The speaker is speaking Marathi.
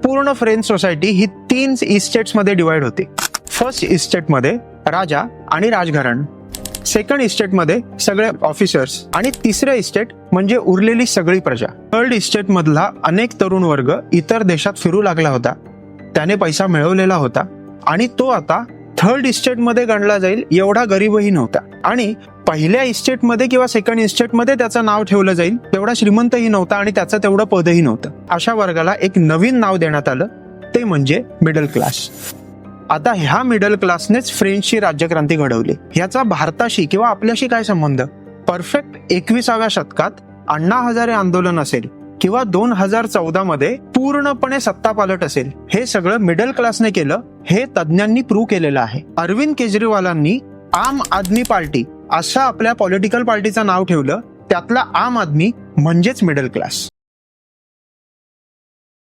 पूर्ण फ्रेंच सोसायटी ही 3 इस्टेट्स मध्ये डिवाइड होती. फर्स्ट इस्टेट मध्ये राजा आणि राजघराण, सेकंड इस्टेट मध्ये सगळे ऑफिसर्स आणि तिसरे इस्टेट म्हणजे उरलेली सगळी प्रजा. थर्ड इस्टेट मधला अनेक तरुण वर्ग इतर देशात फिरू लागला होता, त्याने पैसा मिळवलेला होता आणि तो आता थर्ड इस्टेट मध्ये गणला जाईल एवढा गरीबही नव्हता. आणि पहिल्या इस्टेट मध्ये किंवा सेकंड इस्टेट मध्ये त्याचं नाव ठेवलं जाईल तेवढा श्रीमंतही नव्हता आणि त्याचं तेवढं पदही नव्हतं. अशा वर्गाला एक नवीन नाव देण्यात आलं, ते म्हणजे मिडल क्लास. आता ह्या मिडल क्लासनेच फ्रेंचची राज्यक्रांती घडवली. ह्याचा भारताशी किंवा आपल्याशी काय संबंध? परफेक्ट 21व्या शतकात अण्णा हजारे आंदोलन असेल किंवा 2014 मध्ये पूर्णपणे सत्तापालट असेल, हे सगळं मिडल क्लासने केलं, हे तज्ज्ञांनी प्रूव्ह केलेलं आहे. अरविंद केजरीवालांनी आम आदमी पार्टी असं आपल्या पॉलिटिकल पार्टीचं नाव ठेवलं, त्यातला आम आदमी म्हणजेच मिडल क्लास.